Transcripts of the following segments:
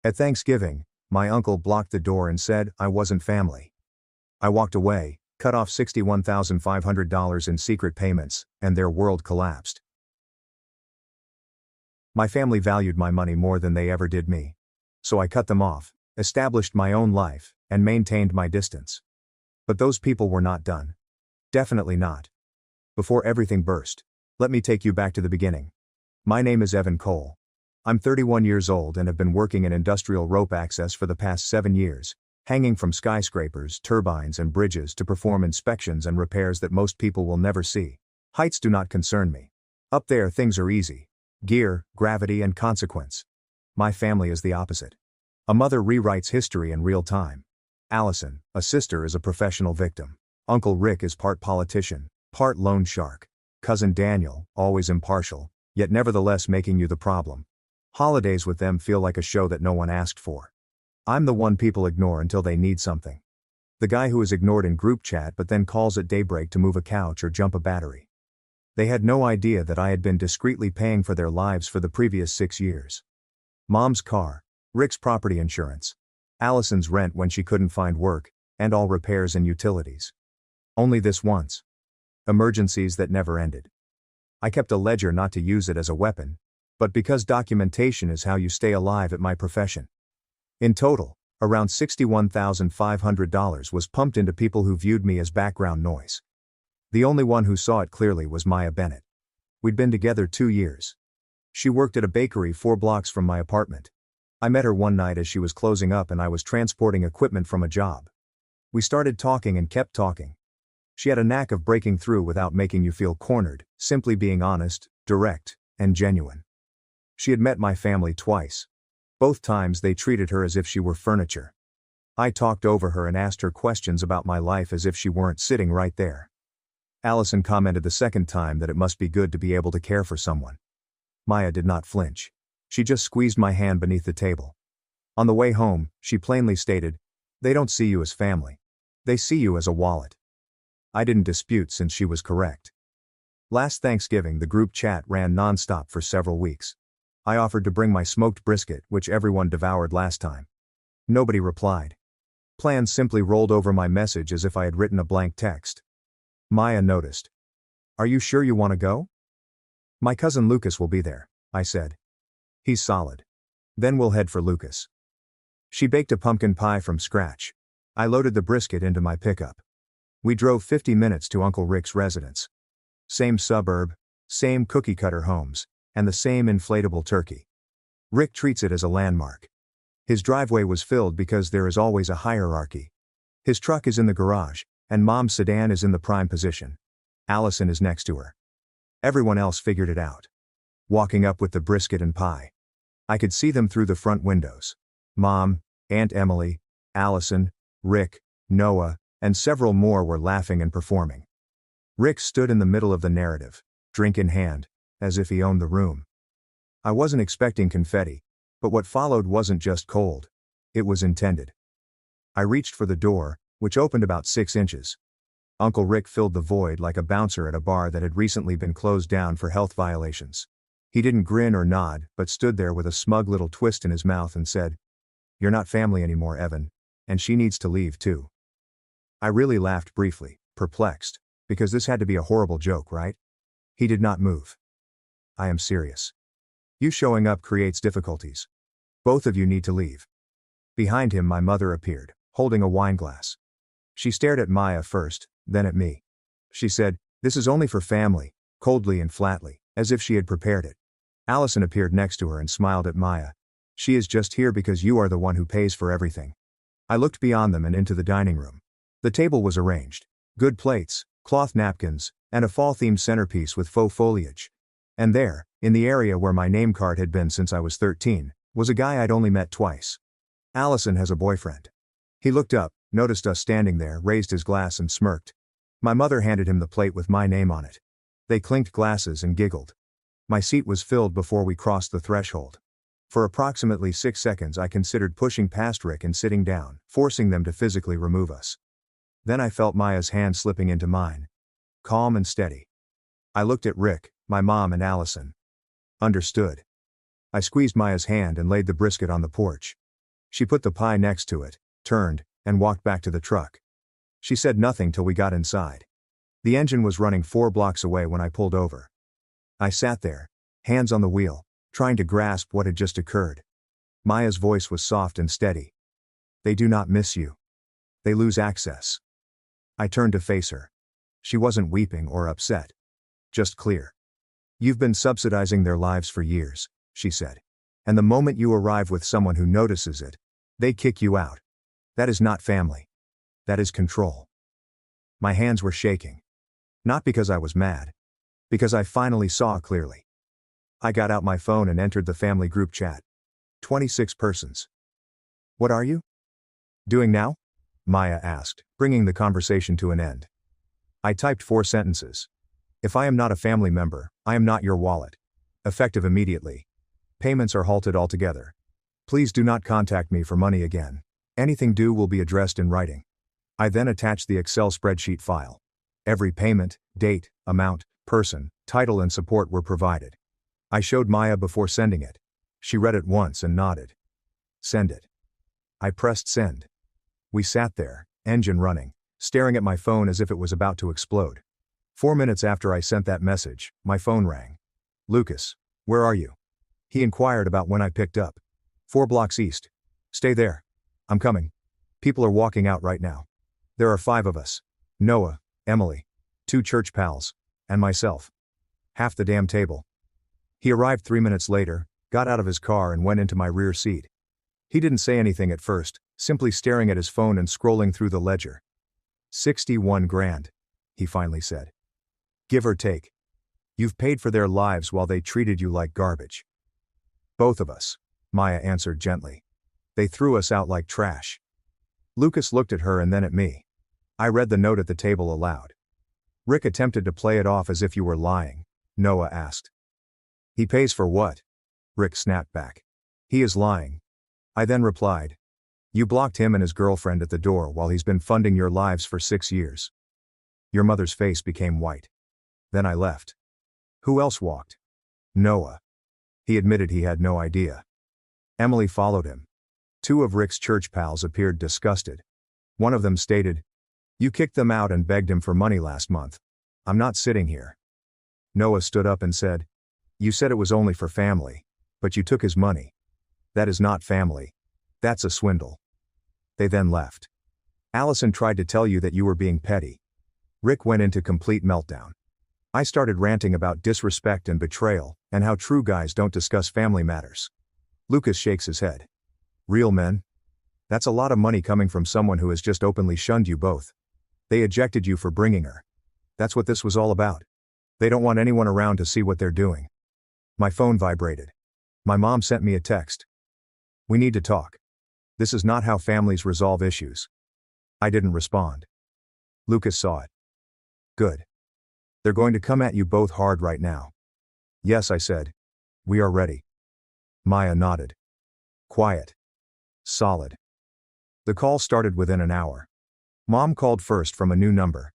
At Thanksgiving, my uncle blocked the door and said I wasn't family. I walked away, cut off $61,500 in secret payments, and their world collapsed. My family valued my money more than they ever did me. So I cut them off, established my own life, and maintained my distance. But those people were not done. Definitely not. Before everything burst, let me take you back to the beginning. My name is Evan Cole. I'm 31 years old and have been working in industrial rope access for the past 7 years, hanging from skyscrapers, turbines, and bridges to perform inspections and repairs that most people will never see. Heights do not concern me. Up there, things are easy: gear, gravity, and consequence. My family is the opposite. A mother rewrites history in real time. Allison, a sister, is a professional victim. Uncle Rick is part politician, part loan shark. Cousin Daniel, always impartial, yet nevertheless making you the problem. Holidays with them feel like a show that no one asked for. I'm the one people ignore until they need something. The guy who is ignored in group chat but then calls at daybreak to move a couch or jump a battery. They had no idea that I had been discreetly paying for their lives for the previous 6 years. Mom's car, Rick's property insurance, Allison's rent when she couldn't find work, and all repairs and utilities. Only this once. Emergencies that never ended. I kept a ledger not to use it as a weapon, but because documentation is how you stay alive at my profession. In total, around $61,500 was pumped into people who viewed me as background noise. The only one who saw it clearly was Maya Bennett. We'd been together 2 years. She worked at a bakery 4 blocks from my apartment. I met her one night as she was closing up and I was transporting equipment from a job. We started talking and kept talking. She had a knack of breaking through without making you feel cornered, simply being honest, direct, and genuine. She had met my family twice. Both times they treated her as if she were furniture. I talked over her and asked her questions about my life as if she weren't sitting right there. Allison commented the second time that it must be good to be able to care for someone. Maya did not flinch. She just squeezed my hand beneath the table. On the way home, she plainly stated, "They don't see you as family. They see you as a wallet." I didn't dispute since she was correct. Last Thanksgiving the group chat ran nonstop for several weeks. I offered to bring my smoked brisket, which everyone devoured last time. Nobody replied. Plans simply rolled over my message as if I had written a blank text. Maya noticed. "Are you sure you want to go?" "My cousin Lucas will be there," I said. "He's solid. Then we'll head for Lucas." She baked a pumpkin pie from scratch. I loaded the brisket into my pickup. We drove 50 minutes to Uncle Rick's residence. Same suburb, same cookie-cutter homes, and the same inflatable turkey. Rick treats it as a landmark. His driveway was filled because there is always a hierarchy. His truck is in the garage, and Mom's sedan is in the prime position. Allison is next to her. Everyone else figured it out. Walking up with the brisket and pie. I could see them through the front windows. Mom, Aunt Emily, Allison, Rick, Noah, and several more were laughing and performing. Rick stood in the middle of the narrative, drink in hand, as if he owned the room. I wasn't expecting confetti, but what followed wasn't just cold. It was intended. I reached for the door, which opened about 6 inches. Uncle Rick filled the void like a bouncer at a bar that had recently been closed down for health violations. He didn't grin or nod, but stood there with a smug little twist in his mouth and said, "You're not family anymore, Evan, and she needs to leave too." I really laughed briefly, perplexed, because this had to be a horrible joke, right? He did not move. "I am serious. You showing up creates difficulties. Both of you need to leave." Behind him my mother appeared, holding a wine glass. She stared at Maya first, then at me. She said, "This is only for family," coldly and flatly, as if she had prepared it. Allison appeared next to her and smiled at Maya. "She is just here because you are the one who pays for everything." I looked beyond them and into the dining room. The table was arranged. Good plates, cloth napkins, and a fall-themed centerpiece with faux foliage. And there, in the area where my name card had been since I was 13, was a guy I'd only met twice. "Allison has a boyfriend." He looked up, noticed us standing there, raised his glass and smirked. My mother handed him the plate with my name on it. They clinked glasses and giggled. My seat was filled before we crossed the threshold. For approximately 6 seconds I considered pushing past Rick and sitting down, forcing them to physically remove us. Then I felt Maya's hand slipping into mine. Calm and steady. I looked at Rick, my mom and Allison. Understood. I squeezed Maya's hand and laid the brisket on the porch. She put the pie next to it, turned, and walked back to the truck. She said nothing till we got inside. The engine was running 4 blocks away when I pulled over. I sat there, hands on the wheel, trying to grasp what had just occurred. Maya's voice was soft and steady. They do not miss you. They lose access. I turned to face her. She wasn't weeping or upset. Just clear. You've been subsidizing their lives for years, she said. And the moment you arrive with someone who notices it, they kick you out. That is not family. That is control. My hands were shaking. Not because I was mad. Because I finally saw clearly. I got out my phone and entered the family group chat. 26 persons. What are you doing now? Maya asked, bringing the conversation to an end. I typed 4 sentences. If I am not a family member, I am not your wallet. Effective immediately. Payments are halted altogether. Please do not contact me for money again. Anything due will be addressed in writing. I then attached the Excel spreadsheet file. Every payment, date, amount, person, title and support were provided. I showed Maya before sending it. She read it once and nodded. Send it. I pressed send. We sat there, engine running, staring at my phone as if it was about to explode. 4 minutes after I sent that message, my phone rang. Lucas, where are you? He inquired about when I picked up. 4 blocks east. Stay there. I'm coming. People are walking out right now. There are 5 of us. Noah, Emily, 2 church pals, and myself. Half the damn table. He arrived 3 minutes later, got out of his car and went into my rear seat. He didn't say anything at first, simply staring at his phone and scrolling through the ledger. 61 grand, he finally said. Give or take. You've paid for their lives while they treated you like garbage. Both of us, Maya answered gently. They threw us out like trash. Lucas looked at her and then at me. I read the note at the table aloud. Rick attempted to play it off as if you were lying, Noah asked. He pays for what? Rick snapped back. He is lying. I then replied. You blocked him and his girlfriend at the door while he's been funding your lives for 6 years. Your mother's face became white. Then I left. Who else walked? Noah. He admitted he had no idea. Emily followed him. 2 of Rick's church pals appeared disgusted. One of them stated, You kicked them out and begged him for money last month. I'm not sitting here. Noah stood up and said, You said it was only for family, but you took his money. That is not family. That's a swindle. They then left. Allison tried to tell you that you were being petty. Rick went into complete meltdown. I started ranting about disrespect and betrayal, and how true guys don't discuss family matters. Lucas shakes his head. Real men? That's a lot of money coming from someone who has just openly shunned you both. They ejected you for bringing her. That's what this was all about. They don't want anyone around to see what they're doing. My phone vibrated. My mom sent me a text. We need to talk. This is not how families resolve issues. I didn't respond. Lucas saw it. Good. They're going to come at you both hard right now. Yes, I said. We are ready. Maya nodded. Quiet. Solid. The call started within an hour. Mom called first from a new number.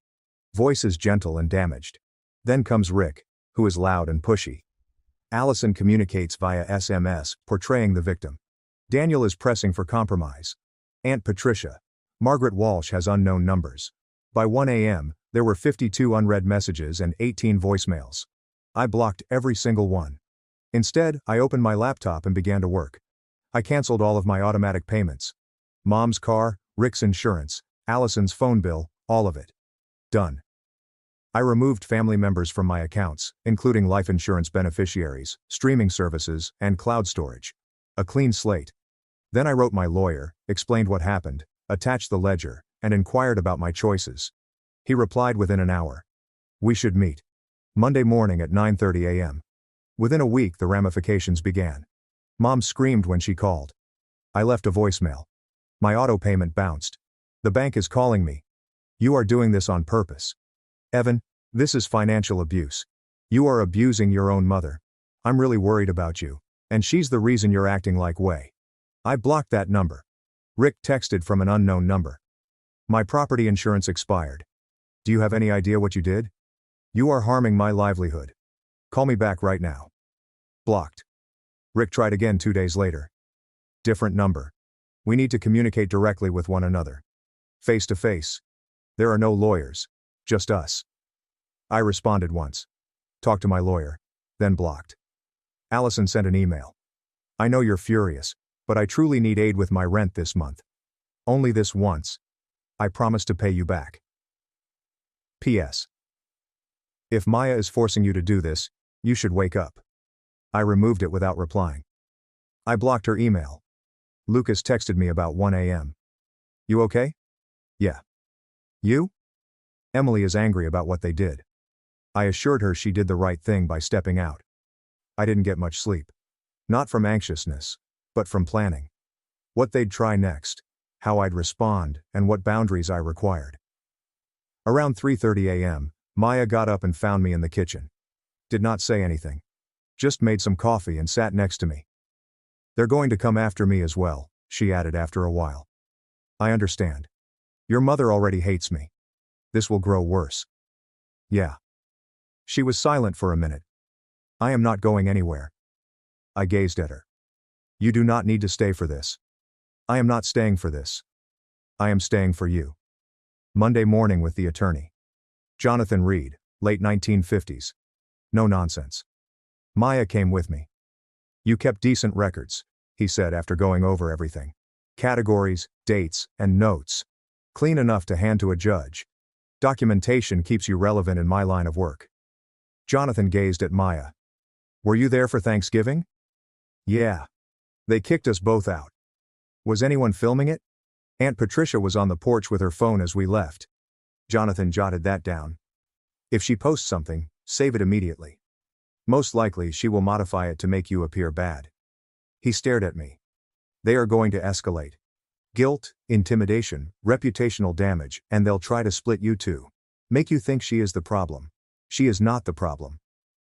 Voice is gentle and damaged. Then comes Rick, who is loud and pushy. Allison communicates via SMS, portraying the victim. Daniel is pressing for compromise. Aunt Patricia. Margaret Walsh has unknown numbers. By 1 a.m., there were 52 unread messages and 18 voicemails. I blocked every single one. Instead, I opened my laptop and began to work. I canceled all of my automatic payments. Mom's car, Rick's insurance, Allison's phone bill, all of it. Done. I removed family members from my accounts, including life insurance beneficiaries, streaming services, and cloud storage. A clean slate. Then I wrote my lawyer, explained what happened, attached the ledger, and inquired about my choices. He replied within an hour. We should meet. Monday morning at 9:30 a.m. Within a week the ramifications began. Mom screamed when she called. I left a voicemail. My auto payment bounced. The bank is calling me. You are doing this on purpose. Evan, this is financial abuse. You are abusing your own mother. I'm really worried about you. And she's the reason you're acting like way. I blocked that number. Rick texted from an unknown number. My property insurance expired. Do you have any idea what you did? You are harming my livelihood. Call me back right now. Blocked. Rick tried again 2 days later. Different number. We need to communicate directly with one another. Face to face. There are no lawyers. Just us. I responded once. Talk to my lawyer. Then blocked. Allison sent an email. I know you're furious, but I truly need aid with my rent this month. Only this once. I promise to pay you back. P.S. If Maya is forcing you to do this, you should wake up. I removed it without replying. I blocked her email. Lucas texted me about 1 a.m. You okay? Yeah. You? Emily is angry about what they did. I assured her she did the right thing by stepping out. I didn't get much sleep. Not from anxiousness, but from planning. What they'd try next, how I'd respond, and what boundaries I required. Around 3:30 a.m., Maya got up and found me in the kitchen. Did not say anything. Just made some coffee and sat next to me. They're going to come after me as well, she added after a while. I understand. Your mother already hates me. This will grow worse. Yeah. She was silent for a minute. I am not going anywhere. I gazed at her. You do not need to stay for this. I am not staying for this. I am staying for you. Monday morning with the attorney. Jonathan Reed, late 1950s. No nonsense. Maya came with me. You kept decent records, he said after going over everything. Categories, dates, and notes. Clean enough to hand to a judge. Documentation keeps you relevant in my line of work. Jonathan gazed at Maya. Were you there for Thanksgiving? Yeah. They kicked us both out. Was anyone filming it? Aunt Patricia was on the porch with her phone as we left. Jonathan jotted that down. If she posts something, save it immediately. Most likely she will modify it to make you appear bad. He stared at me. They are going to escalate. Guilt, intimidation, reputational damage, and they'll try to split you two. Make you think she is the problem. She is not the problem.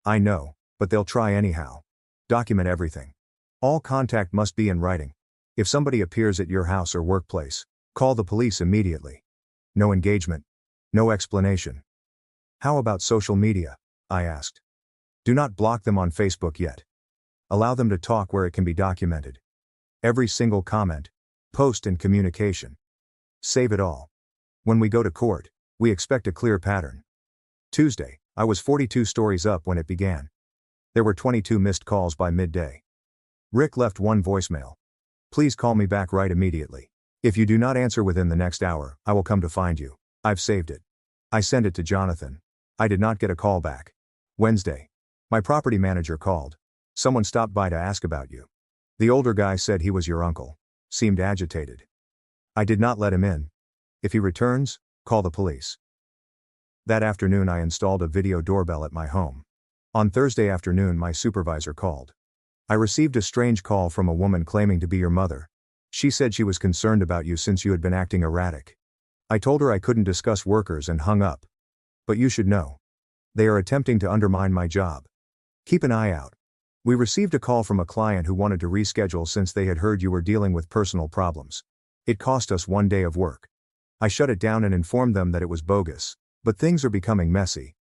I know, but they'll try anyhow. Document everything. All contact must be in writing. If somebody appears at your house or workplace, call the police immediately. No engagement. No explanation. How about social media? I asked. Do not block them on Facebook yet. Allow them to talk where it can be documented. Every single comment, post and communication. Save it all. When we go to court, we expect a clear pattern. Tuesday, I was 42 stories up when it began. There were 22 missed calls by midday. Rick left one voicemail. Please call me back right immediately. If you do not answer within the next hour, I will come to find you. I've saved it. I sent it to Jonathan. I did not get a call back. Wednesday. My property manager called. Someone stopped by to ask about you. The older guy said he was your uncle. Seemed agitated. I did not let him in. If he returns, call the police. That afternoon I installed a video doorbell at my home. On Thursday afternoon my supervisor called. I received a strange call from a woman claiming to be your mother. She said she was concerned about you since you had been acting erratic. I told her I couldn't discuss workers and hung up. But you should know. They are attempting to undermine my job. Keep an eye out. We received a call from a client who wanted to reschedule since they had heard you were dealing with personal problems. It cost us 1 day of work. I shut it down and informed them that it was bogus, but things are becoming messy.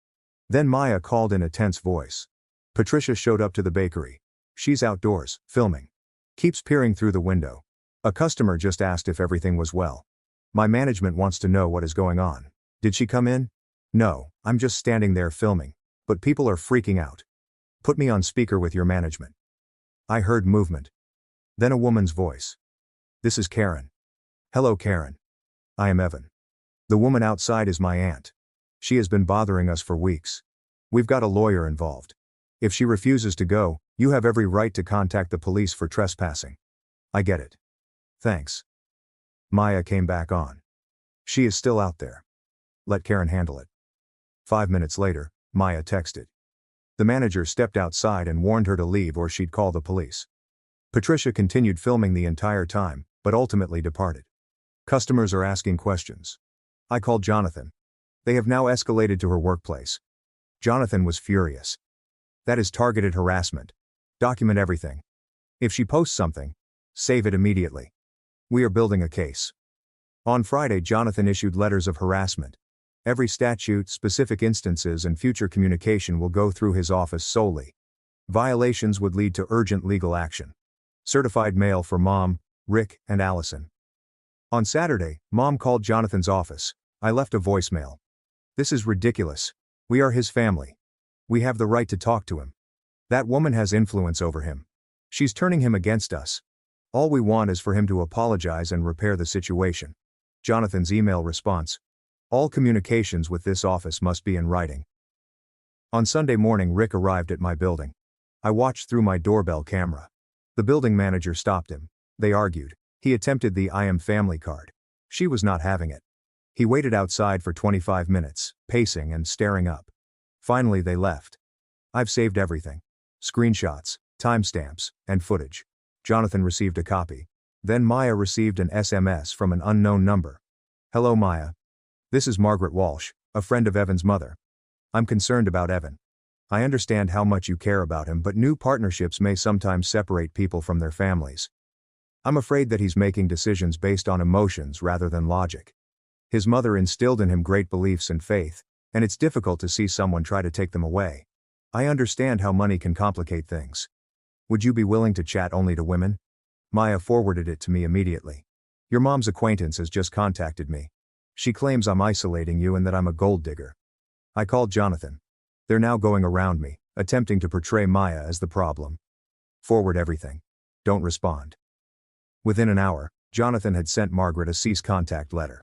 Then Maya called in a tense voice. Patricia showed up to the bakery. She's outdoors, filming. Keeps peering through the window. A customer just asked if everything was well. My management wants to know what is going on. Did she come in? No, I'm just standing there filming. But people are freaking out. Put me on speaker with your management. I heard movement. Then a woman's voice. This is Karen. Hello Karen. I am Evan. The woman outside is my aunt. She has been bothering us for weeks. We've got a lawyer involved. If she refuses to go, you have every right to contact the police for trespassing. I get it. Thanks. Maya came back on. She is still out there. Let Karen handle it. 5 minutes later, Maya texted. The manager stepped outside and warned her to leave or she'd call the police. Patricia continued filming the entire time, but ultimately departed. Customers are asking questions. I called Jonathan. They have now escalated to her workplace. Jonathan was furious. That is targeted harassment. Document everything. If she posts something, save it immediately. We are building a case. On Friday, Jonathan issued letters of harassment. Every statute, specific instances, and future communication will go through his office solely. Violations would lead to urgent legal action. Certified mail for mom, Rick, and Allison. On Saturday, Mom called Jonathan's office. I left a voicemail. This is ridiculous. We are his family. We have the right to talk to him. That woman has influence over him. She's turning him against us. All we want is for him to apologize and repair the situation. Jonathan's email response. All communications with this office must be in writing. On Sunday morning, Rick arrived at my building. I watched through my doorbell camera. The building manager stopped him. They argued. He attempted the I am family card. She was not having it. He waited outside for 25 minutes, pacing and staring up. Finally they left. I've saved everything. Screenshots, timestamps, and footage. Jonathan received a copy. Then Maya received an SMS from an unknown number. Hello Maya. This is Margaret Walsh, a friend of Evan's mother. I'm concerned about Evan. I understand how much you care about him, but new partnerships may sometimes separate people from their families. I'm afraid that he's making decisions based on emotions rather than logic. His mother instilled in him great beliefs and faith, and it's difficult to see someone try to take them away. I understand how money can complicate things. Would you be willing to chat only to women? Maya forwarded it to me immediately. Your mom's acquaintance has just contacted me. She claims I'm isolating you and that I'm a gold digger. I called Jonathan. They're now going around me, attempting to portray Maya as the problem. Forward everything. Don't respond. Within an hour, Jonathan had sent Margaret a cease contact letter.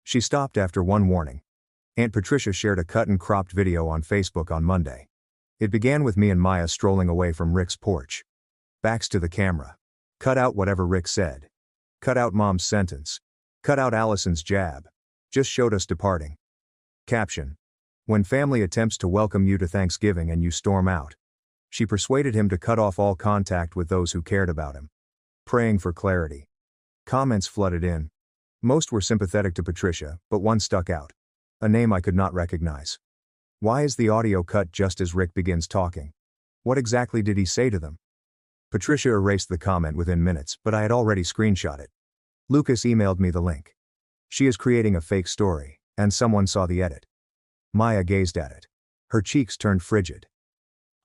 She stopped after one warning. Aunt Patricia shared a cut and cropped video on Facebook on Monday. It began with me and Maya strolling away from Rick's porch. Backs to the camera. Cut out whatever Rick said. Cut out Mom's sentence. Cut out Allison's jab. Just showed us departing. Caption. When family attempts to welcome you to Thanksgiving and you storm out. She persuaded him to cut off all contact with those who cared about him. Praying for clarity. Comments flooded in. Most were sympathetic to Patricia, but one stuck out. A name I could not recognize. Why is the audio cut just as Rick begins talking? What exactly did he say to them? Patricia erased the comment within minutes, but I had already screenshot it. Lucas emailed me the link. She is creating a fake story, and someone saw the edit. Maya gazed at it. Her cheeks turned frigid.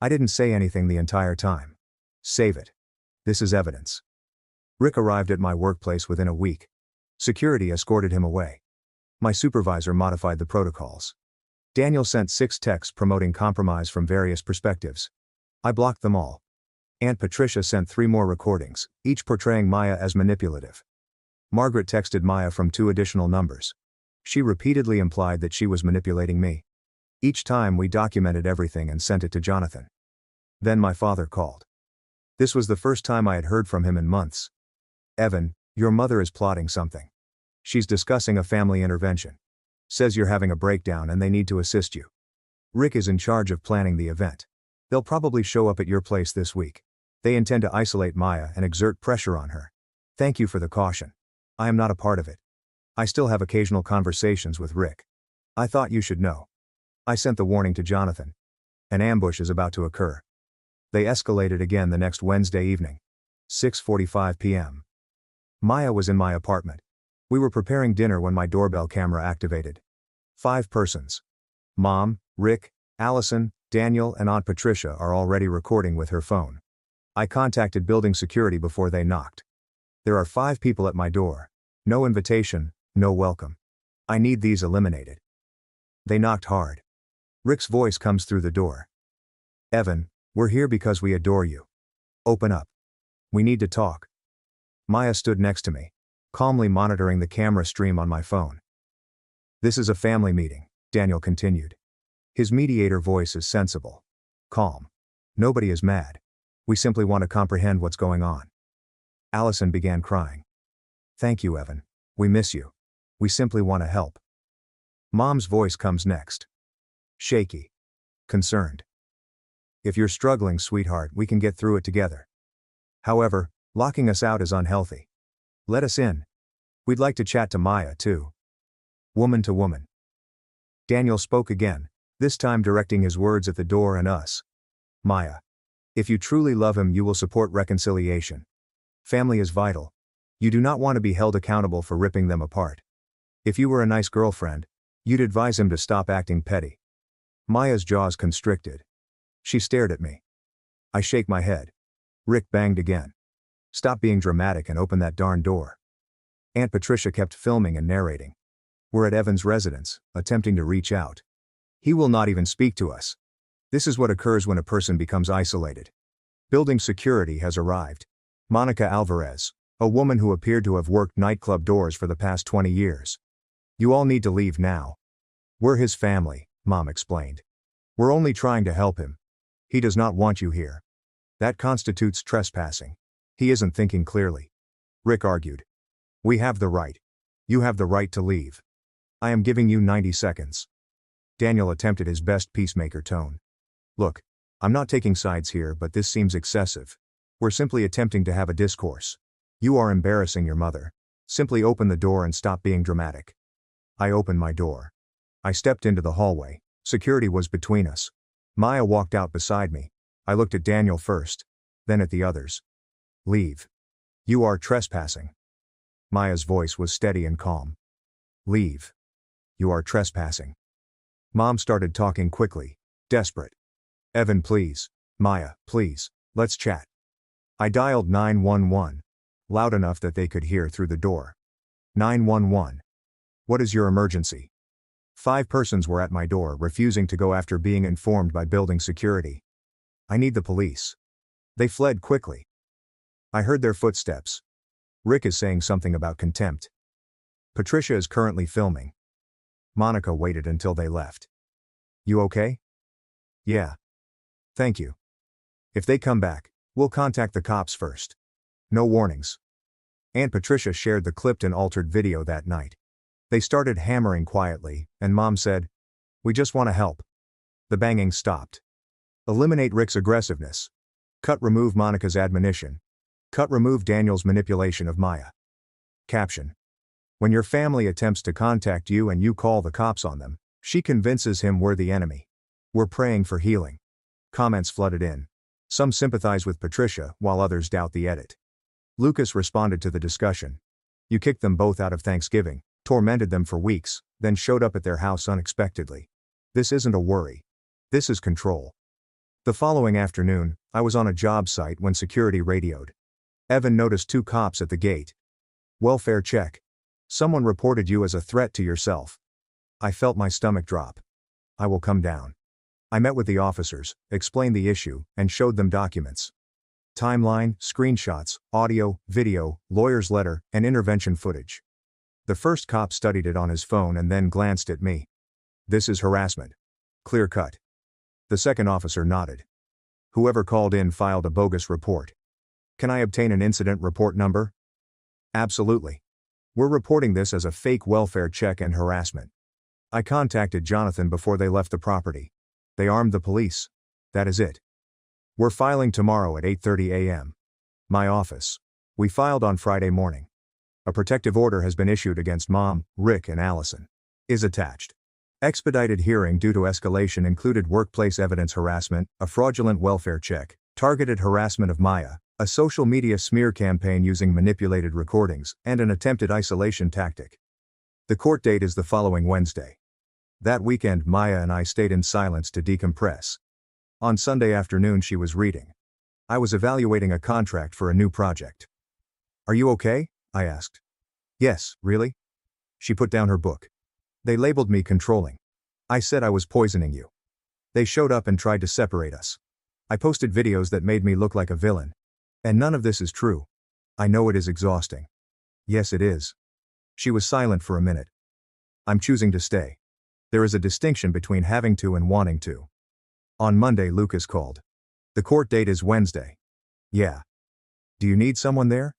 I didn't say anything the entire time. Save it. This is evidence. Rick arrived at my workplace within a week. Security escorted him away. My supervisor modified the protocols. Daniel sent 6 texts promoting compromise from various perspectives. I blocked them all. Aunt Patricia sent 3 more recordings, each portraying Maya as manipulative. Margaret texted Maya from 2 additional numbers. She repeatedly implied that she was manipulating me. Each time we documented everything and sent it to Jonathan. Then my father called. This was the first time I had heard from him in months. Evan, your mother is plotting something. She's discussing a family intervention. Says you're having a breakdown and they need to assist you. Rick is in charge of planning the event. They'll probably show up at your place this week. They intend to isolate Maya and exert pressure on her. Thank you for the caution. I am not a part of it. I still have occasional conversations with Rick. I thought you should know. I sent the warning to Jonathan. An ambush is about to occur. They escalated again the next Wednesday evening. 6:45 p.m. Maya was in my apartment. We were preparing dinner when my doorbell camera activated. 5 persons. Mom, Rick, Allison, Daniel, and Aunt Patricia are already recording with her phone. I contacted building security before they knocked. There are 5 people at my door. No invitation, no welcome. I need these eliminated. They knocked hard. Rick's voice comes through the door. Evan, we're here because we adore you. Open up. We need to talk. Maya stood next to me, calmly monitoring the camera stream on my phone. This is a family meeting, Daniel continued. His mediator voice is sensible. Calm. Nobody is mad. We simply want to comprehend what's going on. Allison began crying. Thank you, Evan. We miss you. We simply want to help. Mom's voice comes next. Shaky. Concerned. If you're struggling, sweetheart, we can get through it together. However, locking us out is unhealthy. Let us in. We'd like to chat to Maya, too. Woman to woman. Daniel spoke again, this time directing his words at the door and us. Maya. If you truly love him, you will support reconciliation. Family is vital. You do not want to be held accountable for ripping them apart. If you were a nice girlfriend, you'd advise him to stop acting petty. Maya's jaws constricted. She stared at me. I shake my head. Rick banged again. Stop being dramatic and open that darn door. Aunt Patricia kept filming and narrating. We're at Evan's residence, attempting to reach out. He will not even speak to us. This is what occurs when a person becomes isolated. Building security has arrived. Monica Alvarez, a woman who appeared to have worked nightclub doors for the past 20 years. You all need to leave now. We're his family, Mom explained. We're only trying to help him. He does not want you here. That constitutes trespassing. He isn't thinking clearly. Rick argued. We have the right. You have the right to leave. I am giving you 90 seconds. Daniel attempted his best peacemaker tone. Look, I'm not taking sides here, but this seems excessive. We're simply attempting to have a discourse. You are embarrassing your mother. Simply open the door and stop being dramatic. I opened my door. I stepped into the hallway. Security was between us. Maya walked out beside me. I looked at Daniel first, then at the others. Leave. You are trespassing. Maya's voice was steady and calm. Leave. You are trespassing. Mom started talking quickly, desperate. Evan, please. Maya, please, let's chat. I dialed 911, loud enough that they could hear through the door. 911. What is your emergency? 5 persons were at my door, refusing to go after being informed by building security. I need the police. They fled quickly. I heard their footsteps. Rick is saying something about contempt. Patricia is currently filming. Monica waited until they left. You okay? Yeah. Thank you. If they come back, we'll contact the cops first. No warnings. Aunt Patricia shared the clipped and altered video that night. They started hammering quietly, and Mom said, we just want to help. The banging stopped. Eliminate Rick's aggressiveness. Cut remove Monica's admonition. Cut remove Daniel's manipulation of Maya. Caption. When your family attempts to contact you and you call the cops on them, she convinces him we're the enemy. We're praying for healing. Comments flooded in. Some sympathize with Patricia, while others doubt the edit. Lucas responded to the discussion. You kicked them both out of Thanksgiving, tormented them for weeks, then showed up at their house unexpectedly. This isn't a worry. This is control. The following afternoon, I was on a job site when security radioed. Evan noticed 2 cops at the gate. Welfare check. Someone reported you as a threat to yourself. I felt my stomach drop. I will come down. I met with the officers, explained the issue, and showed them documents. Timeline, screenshots, audio, video, lawyer's letter, and intervention footage. The first cop studied it on his phone and then glanced at me. This is harassment. Clear cut. The second officer nodded. Whoever called in filed a bogus report. Can I obtain an incident report number? Absolutely. We're reporting this as a fake welfare check and harassment. I contacted Jonathan before they left the property. They armed the police. That is it. We're filing tomorrow at 8:30 a.m. My office. We filed on Friday morning. A protective order has been issued against Mom, Rick, and Allison. Is attached. Expedited hearing due to escalation included workplace evidence harassment, a fraudulent welfare check, targeted harassment of Maya, a social media smear campaign using manipulated recordings, and an attempted isolation tactic. The court date is the following Wednesday. That weekend Maya and I stayed in silence to decompress. On Sunday afternoon she was reading. I was evaluating a contract for a new project. Are you okay? I asked. Yes, really? She put down her book. They labeled me controlling. I said I was poisoning you. They showed up and tried to separate us. I posted videos that made me look like a villain. And none of this is true. I know it is exhausting. Yes, it is. She was silent for a minute. I'm choosing to stay. There is a distinction between having to and wanting to. On Monday Lucas called. The court date is Wednesday. Yeah. Do you need someone there?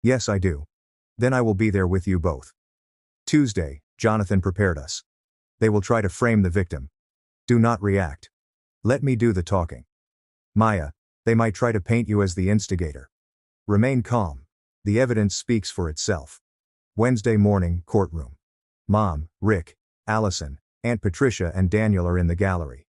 Yes, I do. Then I will be there with you both. Tuesday, Jonathan prepared us. They will try to frame the victim. Do not react. Let me do the talking. Maya, they might try to paint you as the instigator. Remain calm. The evidence speaks for itself. Wednesday morning, courtroom. Mom, Rick, Allison, Aunt Patricia and Daniel are in the gallery.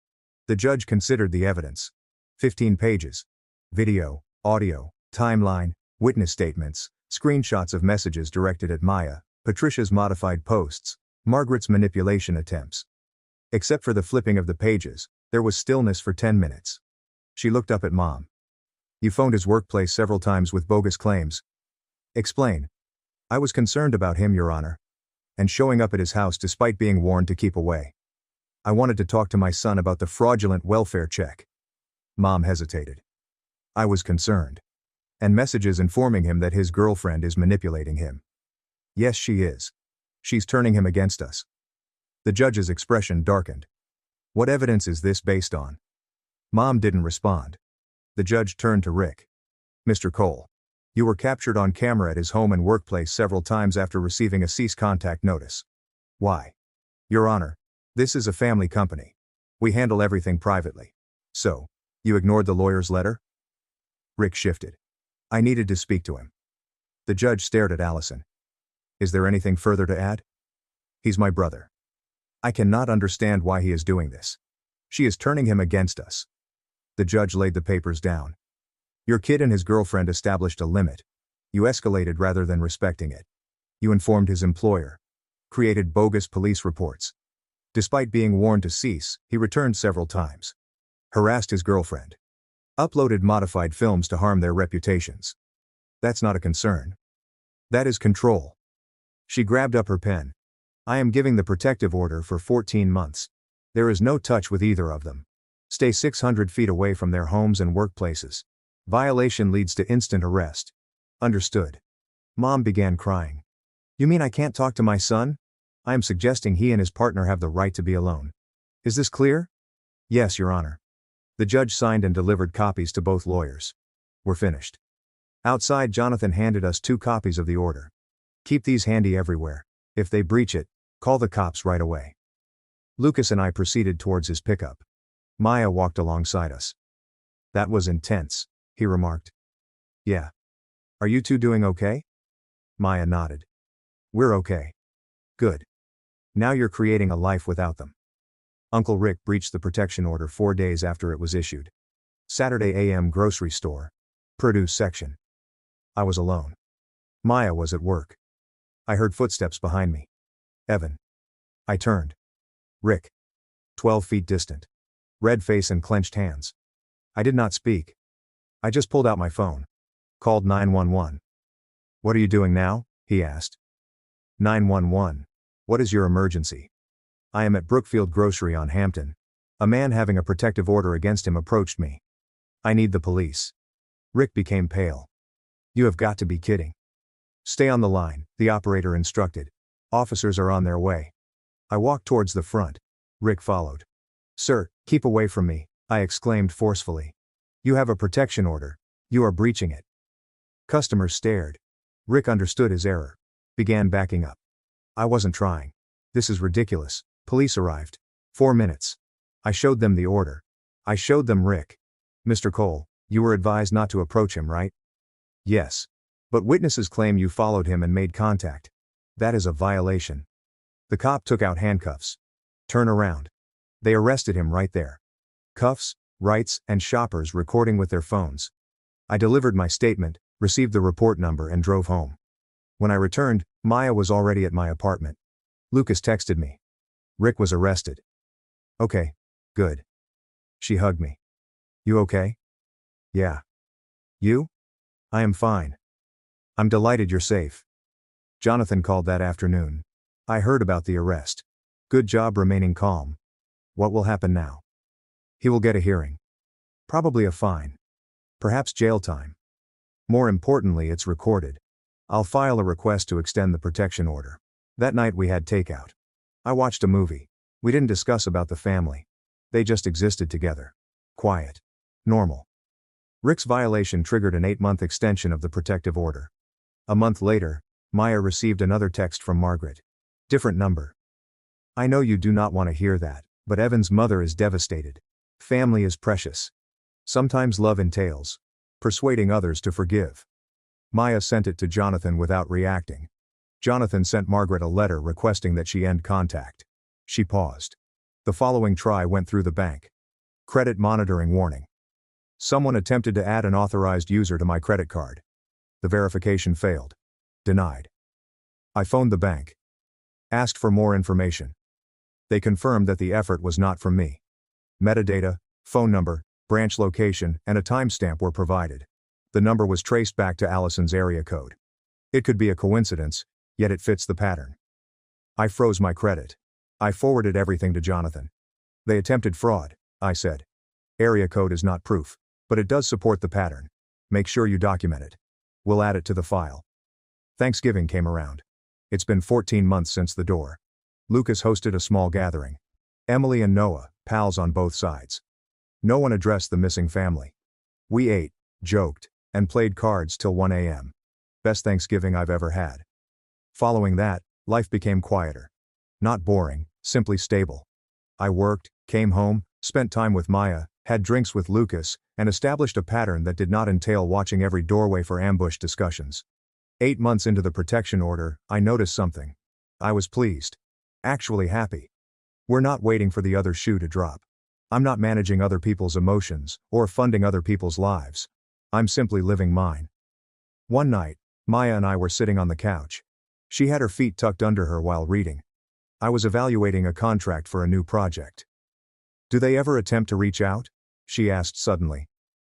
The judge considered the evidence. 15 pages. Video, audio, timeline, witness statements, screenshots of messages directed at Maya, Patricia's modified posts, Margaret's manipulation attempts. Except for the flipping of the pages, there was stillness for 10 minutes. She looked up at Mom. You phoned his workplace several times with bogus claims. Explain. I was concerned about him, Your Honor. And showing up at his house despite being warned to keep away. I wanted to talk to my son about the fraudulent welfare check. Mom hesitated. I was concerned. And messages informing him that his girlfriend is manipulating him. Yes, she is. She's turning him against us. The judge's expression darkened. What evidence is this based on? Mom didn't respond. The judge turned to Rick. Mr. Cole. You were captured on camera at his home and workplace several times after receiving a cease contact notice. Why? Your Honor, this is a family company. We handle everything privately. So, you ignored the lawyer's letter? Rick shifted. I needed to speak to him. The judge stared at Allison. Is there anything further to add? He's my brother. I cannot understand why he is doing this. She is turning him against us. The judge laid the papers down. Your kid and his girlfriend established a limit. You escalated rather than respecting it. You informed his employer. Created bogus police reports. Despite being warned to cease, he returned several times. Harassed his girlfriend. Uploaded modified films to harm their reputations. That's not a concern. That is control. She grabbed up her pen. I am giving the protective order for 14 months. There is no touch with either of them. Stay 600 feet away from their homes and workplaces. Violation leads to instant arrest. Understood. Mom began crying. You mean I can't talk to my son? I am suggesting he and his partner have the right to be alone. Is this clear? Yes, Your Honor. The judge signed and delivered copies to both lawyers. We're finished. Outside, Jonathan handed us 2 copies of the order. Keep these handy everywhere. If they breach it, call the cops right away. Lucas and I proceeded towards his pickup. Maya walked alongside us. That was intense, he remarked. Yeah. Are you two doing okay? Maya nodded. We're okay. Good. Now you're creating a life without them. Uncle Rick breached the protection order 4 days after it was issued. Saturday a.m. grocery store. Produce section. I was alone. Maya was at work. I heard footsteps behind me. Evan. I turned. Rick. 12 feet distant. Red face and clenched hands. I did not speak. I just pulled out my phone. Called 911. What are you doing now? He asked. 911. What is your emergency? I am at Brookfield Grocery on Hampton. A man having a protective order against him approached me. I need the police. Rick became pale. You have got to be kidding. Stay on the line, the operator instructed. Officers are on their way. I walked towards the front. Rick followed. Sir, keep away from me, I exclaimed forcefully. You have a protection order. You are breaching it. Customers stared. Rick understood his error. Began backing up. I wasn't trying. This is ridiculous. Police arrived. 4 minutes. I showed them the order. I showed them Rick. Mr. Cole, you were advised not to approach him, right? Yes. But witnesses claim you followed him and made contact. That is a violation. The cop took out handcuffs. Turn around. They arrested him right there. Cuffs, rights, and shoppers recording with their phones. I delivered my statement, received the report number and drove home. When I returned, Maya was already at my apartment. Lucas texted me. Rick was arrested. Okay. Good. She hugged me. You okay? Yeah. You? I am fine. I'm delighted you're safe. Jonathan called that afternoon. I heard about the arrest. Good job remaining calm. What will happen now? He will get a hearing. Probably a fine. Perhaps jail time. More importantly, it's recorded. I'll file a request to extend the protection order. That night we had takeout. I watched a movie. We didn't discuss about the family. They just existed together. Quiet. Normal. Rick's violation triggered an 8-month extension of the protective order. A month later, Maya received another text from Margaret. Different number. I know you do not want to hear that, but Evan's mother is devastated. Family is precious. Sometimes love entails persuading others to forgive. Maya sent it to Jonathan without reacting. Jonathan sent Margaret a letter requesting that she end contact. She paused. The following try went through the bank. Credit monitoring warning. Someone attempted to add an authorized user to my credit card. The verification failed. Denied. I phoned the bank. Asked for more information. They confirmed that the effort was not from me. Metadata, phone number, branch location, and a timestamp were provided. The number was traced back to Allison's area code. It could be a coincidence, yet it fits the pattern. I froze my credit. I forwarded everything to Jonathan. They attempted fraud, I said. Area code is not proof, but it does support the pattern. Make sure you document it. We'll add it to the file. Thanksgiving came around. It's been 14 months since the door. Lucas hosted a small gathering. Emily and Noah, pals on both sides. No one addressed the missing family. We ate, joked, and played cards till 1 a.m. Best Thanksgiving I've ever had. Following that, life became quieter. Not boring, simply stable. I worked, came home, spent time with Maya, had drinks with Lucas, and established a pattern that did not entail watching every doorway for ambush discussions. 8 months into the protection order, I noticed something. I was pleased. Actually happy. We're not waiting for the other shoe to drop. I'm not managing other people's emotions, or funding other people's lives. I'm simply living mine. One night, Maya and I were sitting on the couch. She had her feet tucked under her while reading. I was evaluating a contract for a new project. Do they ever attempt to reach out? She asked suddenly.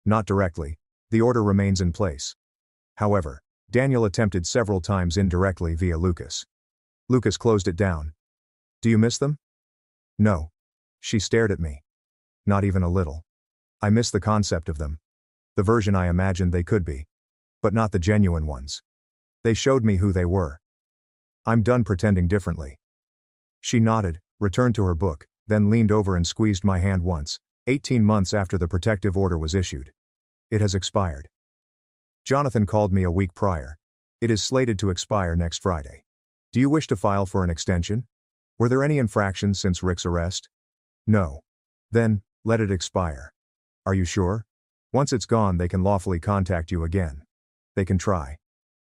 Not directly. The order remains in place. However, Daniel attempted several times indirectly via Lucas. Lucas closed it down. Do you miss them? No. She stared at me. Not even a little. I miss the concept of them. The version I imagined they could be. But not the genuine ones. They showed me who they were. I'm done pretending differently. She nodded, returned to her book, then leaned over and squeezed my hand once, 18 months after the protective order was issued. It has expired. Jonathan called me a week prior. It is slated to expire next Friday. Do you wish to file for an extension? Were there any infractions since Rick's arrest? No. Then, let it expire. Are you sure? Once it's gone, they can lawfully contact you again. They can try.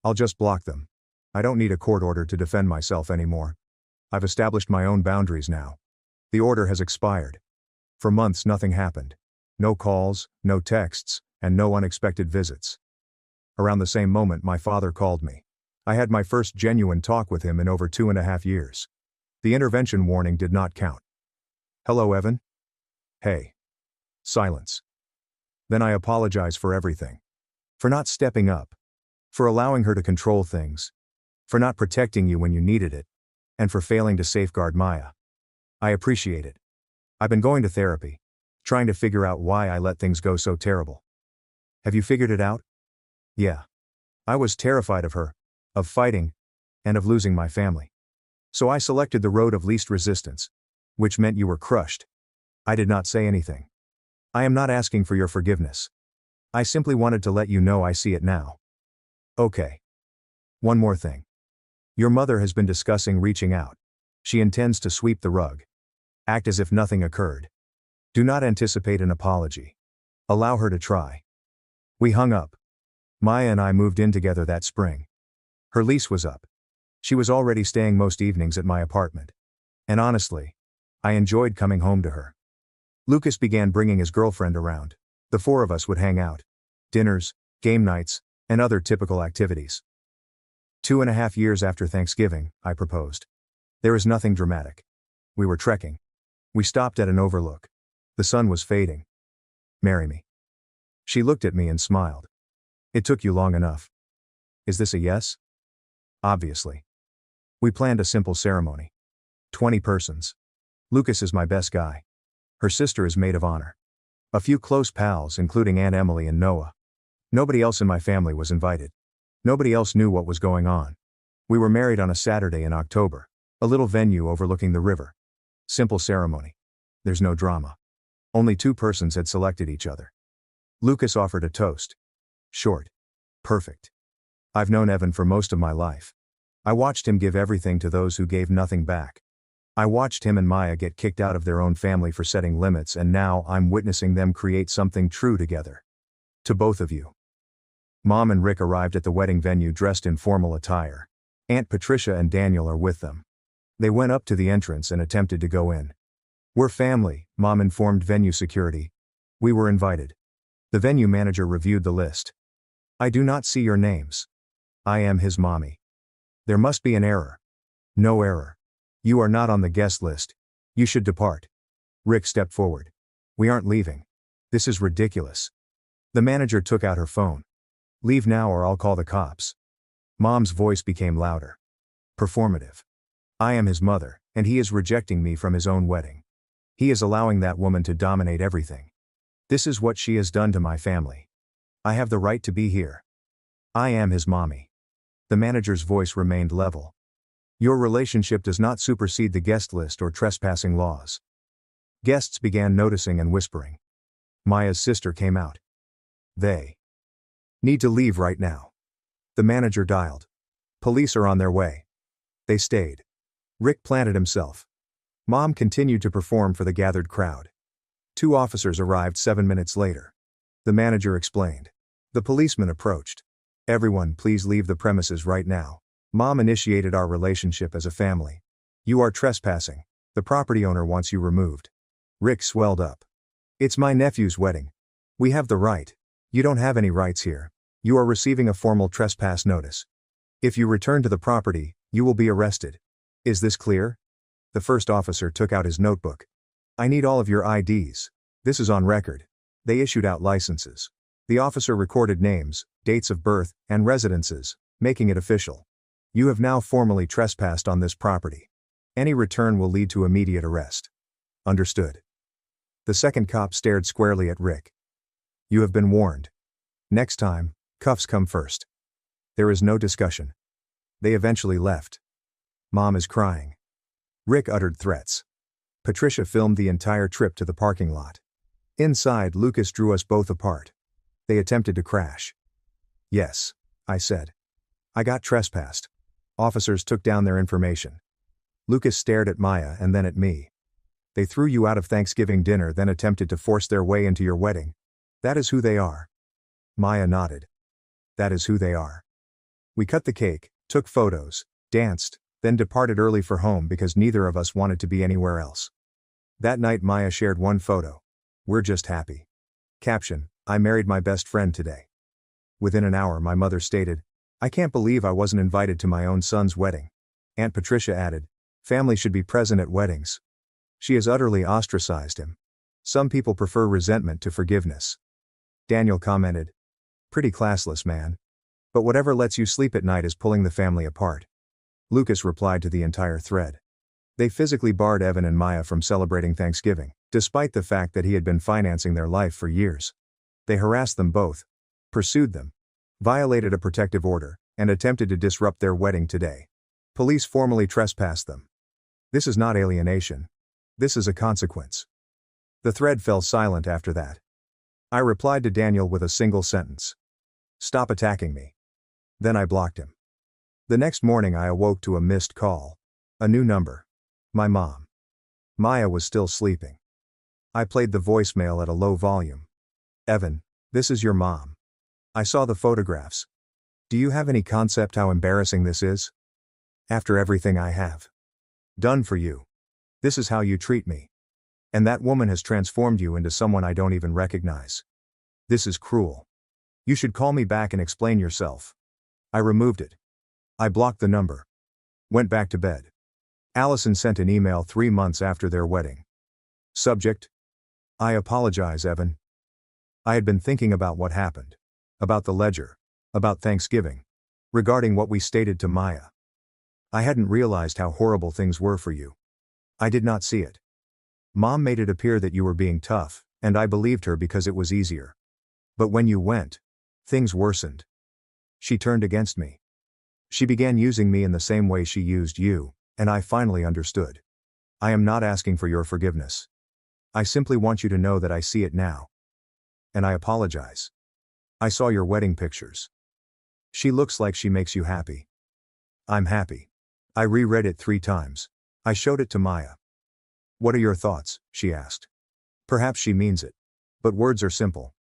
I'll just block them. I don't need a court order to defend myself anymore. I've established my own boundaries now. The order has expired. For months nothing happened. No calls, no texts, and no unexpected visits. Around the same moment my father called me. I had my first genuine talk with him in over 2.5 years. The intervention warning did not count. Hello, Evan? Hey. Silence. Then I apologize for everything. For not stepping up. For allowing her to control things. For not protecting you when you needed it. And for failing to safeguard Maya. I appreciate it. I've been going to therapy. Trying to figure out why I let things go so terrible. Have you figured it out? Yeah. I was terrified of her. Of fighting. And of losing my family. So I selected the road of least resistance. Which meant you were crushed. I did not say anything. I am not asking for your forgiveness. I simply wanted to let you know I see it now. Okay. One more thing. Your mother has been discussing reaching out. She intends to sweep the rug. Act as if nothing occurred. Do not anticipate an apology. Allow her to try. We hung up. Maya and I moved in together that spring. Her lease was up. She was already staying most evenings at my apartment. And honestly, I enjoyed coming home to her. Lucas began bringing his girlfriend around. The four of us would hang out. Dinners, game nights, and other typical activities. 2.5 years after Thanksgiving, I proposed. There is nothing dramatic. We were trekking. We stopped at an overlook. The sun was fading. Marry me. She looked at me and smiled. It took you long enough. Is this a yes? Obviously. We planned a simple ceremony. 20 persons. Lucas is my best guy. Her sister is maid of honor. A few close pals, including Aunt Emily and Noah. Nobody else in my family was invited. Nobody else knew what was going on. We were married on a Saturday in October. A little venue overlooking the river. Simple ceremony. There's no drama. Only 2 persons had selected each other. Lucas offered a toast. Short. Perfect. I've known Evan for most of my life. I watched him give everything to those who gave nothing back. I watched him and Maya get kicked out of their own family for setting limits, and now I'm witnessing them create something true together. To both of you. Mom and Rick arrived at the wedding venue dressed in formal attire. Aunt Patricia and Daniel are with them. They went up to the entrance and attempted to go in. We're family, Mom informed venue security. We were invited. The venue manager reviewed the list. I do not see your names. I am his mommy. There must be an error. No error. You are not on the guest list. You should depart. Rick stepped forward. We aren't leaving. This is ridiculous. The manager took out her phone. Leave now or I'll call the cops. Mom's voice became louder. Performative. I am his mother, and he is rejecting me from his own wedding. He is allowing that woman to dominate everything. This is what she has done to my family. I have the right to be here. I am his mommy. The manager's voice remained level. Your relationship does not supersede the guest list or trespassing laws. Guests began noticing and whispering. Maya's sister came out. They need to leave right now. The manager dialed. Police are on their way. They stayed. Rick planted himself. Mom continued to perform for the gathered crowd. 2 officers arrived 7 minutes later. The manager explained. The policeman approached. Everyone, please leave the premises right now. Mom initiated our relationship as a family. You are trespassing. The property owner wants you removed. Rick swelled up. It's my nephew's wedding. We have the right. You don't have any rights here. You are receiving a formal trespass notice. If you return to the property, you will be arrested. Is this clear? The first officer took out his notebook. I need all of your IDs. This is on record. They issued out licenses. The officer recorded names, dates of birth, and residences, making it official. You have now formally trespassed on this property. Any return will lead to immediate arrest. Understood. The second cop stared squarely at Rick. You have been warned. Next time, cuffs come first. There is no discussion. They eventually left. Mom is crying. Rick uttered threats. Patricia filmed the entire trip to the parking lot. Inside, Lucas drew us both apart. They attempted to crash. Yes, I said. I got trespassed. Officers took down their information. Lucas stared at Maya and then at me. They threw you out of Thanksgiving dinner, then attempted to force their way into your wedding. That is who they are. Maya nodded. That is who they are. We cut the cake, took photos, danced, then departed early for home because neither of us wanted to be anywhere else. That night Maya shared one photo. We're just happy. Caption, I married my best friend today. Within an hour my mother stated, I can't believe I wasn't invited to my own son's wedding. Aunt Patricia added, family should be present at weddings. She has utterly ostracized him. Some people prefer resentment to forgiveness. Daniel commented, pretty classless, man. But whatever lets you sleep at night is pulling the family apart. Lucas replied to the entire thread. They physically barred Evan and Maya from celebrating Thanksgiving, despite the fact that he had been financing their life for years. They harassed them both, pursued them, violated a protective order, and attempted to disrupt their wedding today. Police formally trespassed them. This is not alienation. This is a consequence. The thread fell silent after that. I replied to Daniel with a single sentence. Stop attacking me. Then I blocked him. The next morning I awoke to a missed call. A new number. My mom. Maya was still sleeping. I played the voicemail at a low volume. Evan, this is your mom. I saw the photographs. Do you have any concept how embarrassing this is? After everything I have done for you. This is how you treat me. And that woman has transformed you into someone I don't even recognize. This is cruel. You should call me back and explain yourself. I removed it. I blocked the number. Went back to bed. Allison sent an email 3 months after their wedding. Subject: I apologize, Evan. I had been thinking about what happened. About the ledger. About Thanksgiving. Regarding what we stated to Maya. I hadn't realized how horrible things were for you. I did not see it. Mom made it appear that you were being tough, and I believed her because it was easier. But when you went, things worsened. She turned against me. She began using me in the same way she used you, and I finally understood. I am not asking for your forgiveness. I simply want you to know that I see it now. And I apologize. I saw your wedding pictures. She looks like she makes you happy. I'm happy. I reread it 3 times. I showed it to Maya. What are your thoughts? She asked. Perhaps she means it. But words are simple.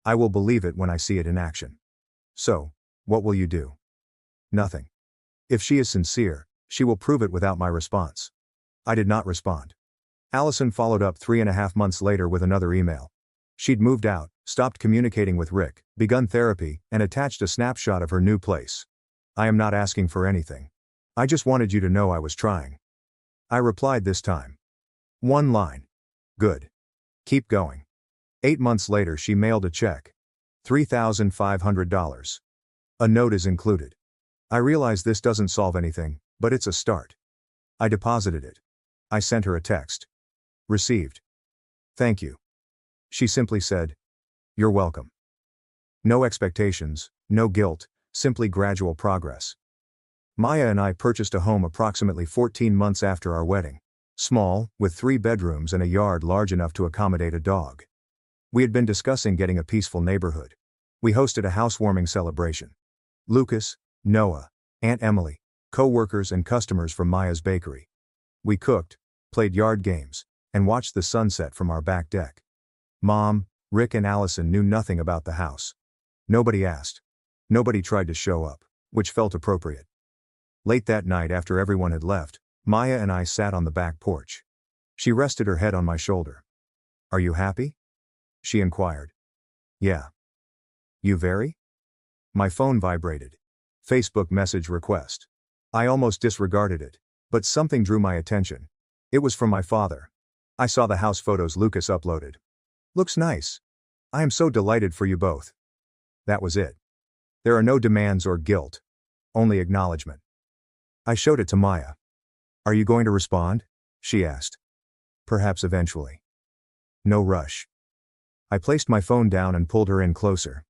I will believe it when I see it in action. So, what will you do? Nothing. If she is sincere, she will prove it without my response. I did not respond. Allison followed up 3.5 months later with another email. She'd moved out, stopped communicating with Rick, begun therapy, and attached a snapshot of her new place. I am not asking for anything. I just wanted you to know I was trying. I replied this time. 1 line. Good. Keep going. 8 months later she mailed a check. $3,500. A note is included. I realize this doesn't solve anything, but it's a start. I deposited it. I sent her a text. Received. Thank you. She simply said, "You're welcome." No expectations, no guilt, simply gradual progress. Maya and I purchased a home approximately 14 months after our wedding. Small, with 3 bedrooms and a yard large enough to accommodate a dog. We had been discussing getting a peaceful neighborhood. We hosted a housewarming celebration. Lucas, Noah, Aunt Emily, co-workers and customers from Maya's bakery. We cooked, played yard games, and watched the sunset from our back deck. Mom, Rick and Allison knew nothing about the house. Nobody asked. Nobody tried to show up, which felt appropriate. Late that night after everyone had left, Maya and I sat on the back porch. She rested her head on my shoulder. "Are you happy?" she inquired. "Yeah." "You very?" My phone vibrated. Facebook message request. I almost disregarded it, but something drew my attention. It was from my father. I saw the house photos Lucas uploaded. "Looks nice. I am so delighted for you both." That was it. There are no demands or guilt. Only acknowledgement. I showed it to Maya. "Are you going to respond?" she asked. "Perhaps eventually." No rush. I placed my phone down and pulled her in closer.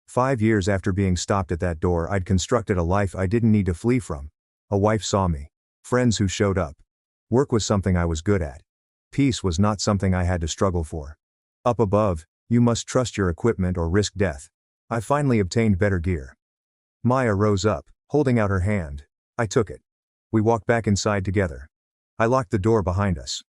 5 years after being stopped at that door, I'd constructed a life I didn't need to flee from. A wife saw me. Friends who showed up. Work was something I was good at. Peace was not something I had to struggle for. Up above, you must trust your equipment or risk death. I finally obtained better gear. Maya rose up, holding out her hand. I took it. We walked back inside together. I locked the door behind us.